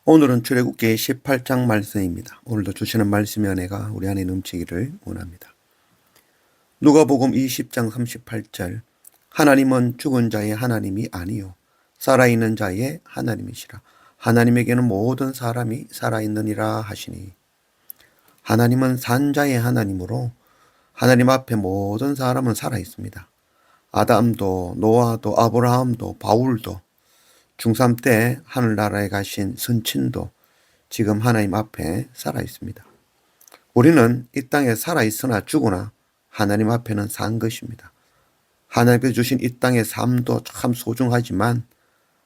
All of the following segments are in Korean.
오늘은 출애굽기 18장 말씀입니다. 오늘도 주시는 말씀의 은혜가 우리 안에 넘치기를 원합니다. 누가복음 20장 38절 하나님은 죽은 자의 하나님이 아니요 살아있는 자의 하나님이시라. 하나님에게는 모든 사람이 살아있느니라 하시니, 하나님은 산 자의 하나님으로 하나님 앞에 모든 사람은 살아있습니다. 아담도 노아도 아브라함도 바울도 중3 때 하늘나라에 가신 선친도 지금 하나님 앞에 살아있습니다. 우리는 이 땅에 살아있으나 죽으나 하나님 앞에는 산 것입니다. 하나님께서 주신 이 땅의 삶도 참 소중하지만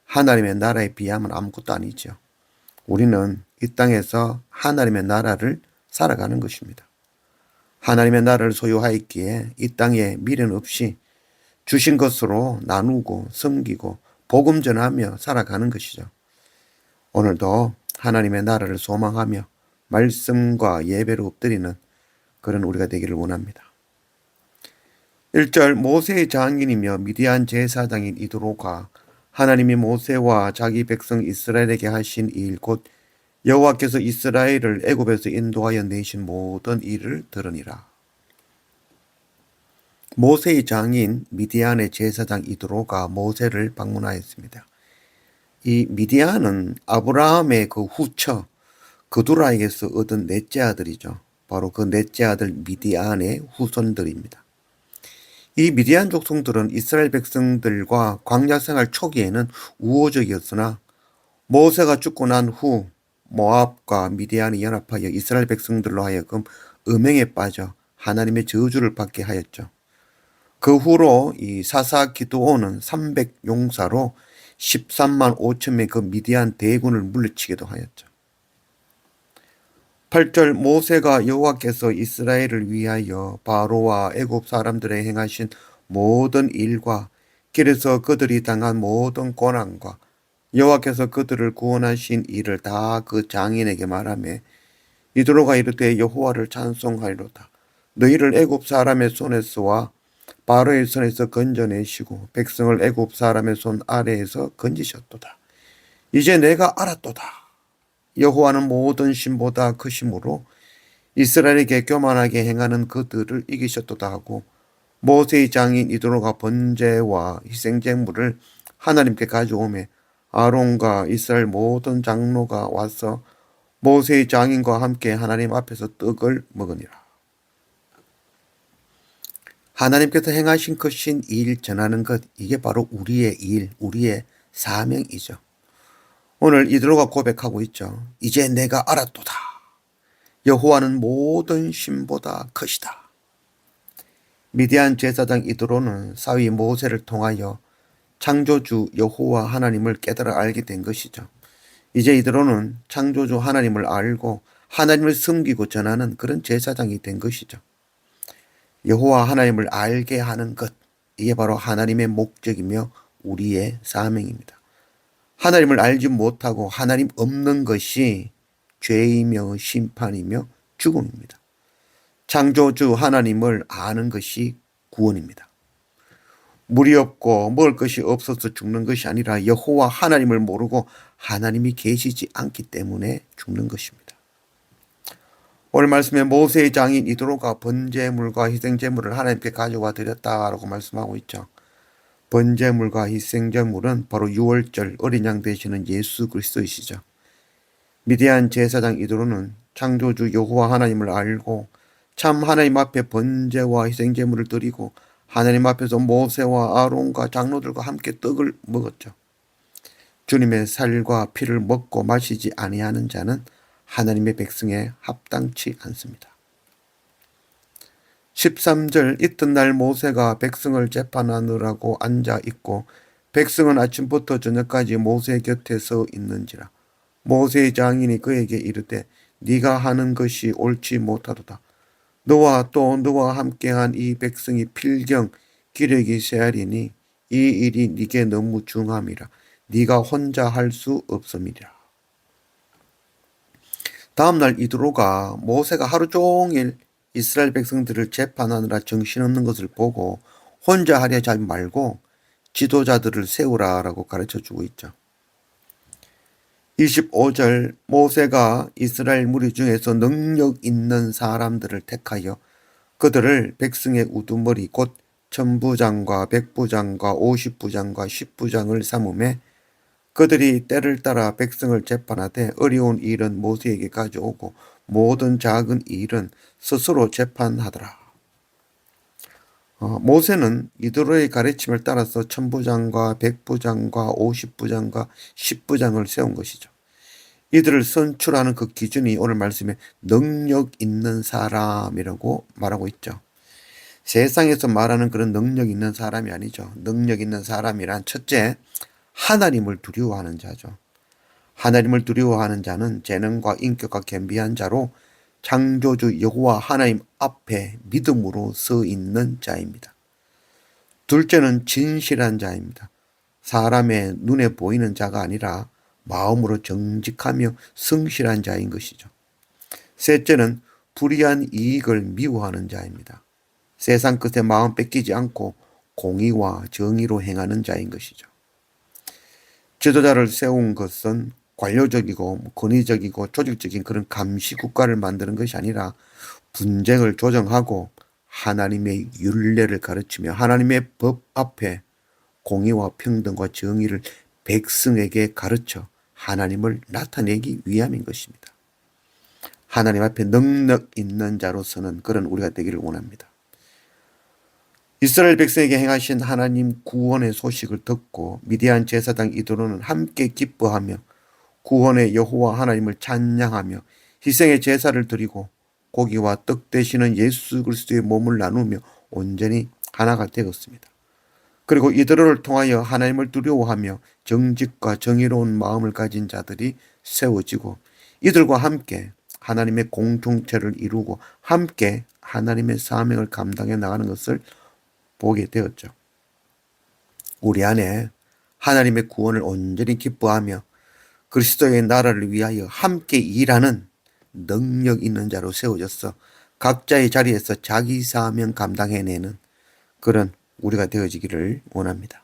하나님의 나라에 비하면 아무것도 아니죠. 우리는 이 땅에서 하나님의 나라를 살아가는 것입니다. 하나님의 나라를 소유하였기에 이 땅에 미련 없이 주신 것으로 나누고 섬기고 복음 전하며 살아가는 것이죠. 오늘도 하나님의 나라를 소망하며 말씀과 예배를 엎드리는 그런 우리가 되기를 원합니다. 1절 모세의 장인이며 미디안 제사장인 이드로가 하나님이 모세와 자기 백성 이스라엘에게 하신 일 곧 여호와께서 이스라엘을 애굽에서 인도하여 내신 모든 일을 들으니라. 모세의 장인 미디안의 제사장 이드로가 모세를 방문하였습니다. 이 미디안은 아브라함의 그 후처 그두라에게서 얻은 넷째 아들이죠. 바로 그 넷째 아들 미디안의 후손들입니다. 이 미디안 족속들은 이스라엘 백성들과 광야 생활 초기에는 우호적이었으나 모세가 죽고 난 후 모압과 미디안이 연합하여 이스라엘 백성들로 하여금 음행에 빠져 하나님의 저주를 받게 하였죠. 그 후로 이 사사 기드온은 300용사로 13만 5천 명의 그 미디안 대군을 물리치기도 하였죠. 8절 모세가 여호와께서 이스라엘을 위하여 바로와 애굽 사람들에 행하신 모든 일과 길에서 그들이 당한 모든 고난과 여호와께서 그들을 구원하신 일을 다 그 장인에게 말하며 이드로가 이르되 여호와를 찬송하리로다. 너희를 애굽 사람의 손에서와 바로의 손에서 건져내시고 백성을 애굽 사람의 손 아래에서 건지셨도다. 이제 내가 알았도다. 여호와는 모든 신보다 크심으로 이스라엘에게 교만하게 행하는 그들을 이기셨도다 하고 모세의 장인 이드로가 번제와 희생제물을 하나님께 가져오매 아론과 이스라엘 모든 장로가 와서 모세의 장인과 함께 하나님 앞에서 떡을 먹으니라. 하나님께서 행하신 크신 일 전하는 것, 이게 바로 우리의 일, 우리의 사명이죠. 오늘 이드로가 고백하고 있죠. 이제 내가 알았도다. 여호와는 모든 신보다 크시다. 미디안 제사장 이드로는 사위 모세를 통하여 창조주 여호와 하나님을 깨달아 알게 된 것이죠. 이제 이드로는 창조주 하나님을 알고 하나님을 섬기고 전하는 그런 제사장이 된 것이죠. 여호와 하나님을 알게 하는 것, 이게 바로 하나님의 목적이며 우리의 사명입니다. 하나님을 알지 못하고 하나님 없는 것이 죄이며 심판이며 죽음입니다. 창조주 하나님을 아는 것이 구원입니다. 물이 없고 먹을 것이 없어서 죽는 것이 아니라 여호와 하나님을 모르고 하나님이 계시지 않기 때문에 죽는 것입니다. 오늘 말씀에 모세의 장인 이드로가 번제물과 희생제물을 하나님께 가져와 드렸다라고 말씀하고 있죠. 번제물과 희생제물은 바로 유월절 어린 양 되시는 예수 그리스도이시죠. 미디안 제사장 이드로는 창조주 여호와 하나님을 알고 참 하나님 앞에 번제와 희생제물을 드리고 하나님 앞에서 모세와 아론과 장로들과 함께 떡을 먹었죠. 주님의 살과 피를 먹고 마시지 아니하는 자는 하나님의 백성에 합당치 않습니다. 13절 이튿날 모세가 백성을 재판하느라고 앉아 있고 백성은 아침부터 저녁까지 모세 곁에 서 있는지라. 모세의 장인이 그에게 이르되 네가 하는 것이 옳지 못하도다. 너와 또 너와 함께한 이 백성이 필경 기력이 쇠하리니 이 일이 네게 너무 중함이라. 네가 혼자 할 수 없음이라. 다음날 이드로가 모세가 하루 종일 이스라엘 백성들을 재판하느라 정신없는 것을 보고 혼자 하려 하지 말고 지도자들을 세우라라고 가르쳐주고 있죠. 25절 모세가 이스라엘 무리 중에서 능력 있는 사람들을 택하여 그들을 백성의 우두머리 곧 천부장과 백부장과 50부장과 10부장을 삼음에 그들이 때를 따라 백성을 재판하되 어려운 일은 모세에게 가져오고 모든 작은 일은 스스로 재판하더라. 모세는 이드로의 가르침을 따라서 천부장과 백부장과 50부장과 10부장을 세운 것이죠. 이들을 선출하는 그 기준이 오늘 말씀에 능력 있는 사람이라고 말하고 있죠. 세상에서 말하는 그런 능력 있는 사람이 아니죠. 능력 있는 사람이란 첫째, 하나님을 두려워하는 자죠. 하나님을 두려워하는 자는 재능과 인격과 겸비한 자로 창조주 여호와 하나님 앞에 믿음으로 서 있는 자입니다. 둘째는 진실한 자입니다. 사람의 눈에 보이는 자가 아니라 마음으로 정직하며 성실한 자인 것이죠. 셋째는 불의한 이익을 미워하는 자입니다. 세상 끝에 마음 뺏기지 않고 공의와 정의로 행하는 자인 것이죠. 지도자를 세운 것은 관료적이고 권위적이고 조직적인 그런 감시 국가를 만드는 것이 아니라 분쟁을 조정하고 하나님의 율례를 가르치며 하나님의 법 앞에 공의와 평등과 정의를 백성에게 가르쳐 하나님을 나타내기 위함인 것입니다. 하나님 앞에 능력 있는 자로서는 그런 우리가 되기를 원합니다. 이스라엘 백성에게 행하신 하나님 구원의 소식을 듣고 미디안 제사장 이드로는 함께 기뻐하며 구원의 여호와 하나님을 찬양하며 희생의 제사를 드리고 고기와 떡 되시는 예수 그리스도의 몸을 나누며 온전히 하나가 되었습니다. 그리고 이드로를 통하여 하나님을 두려워하며 정직과 정의로운 마음을 가진 자들이 세워지고 이들과 함께 하나님의 공동체를 이루고 함께 하나님의 사명을 감당해 나가는 것을 보게 되었죠. 우리 안에 하나님의 구원을 온전히 기뻐하며 그리스도의 나라를 위하여 함께 일하는 능력 있는 자로 세워져서 각자의 자리에서 자기 사명 감당해내는 그런 우리가 되어지기를 원합니다.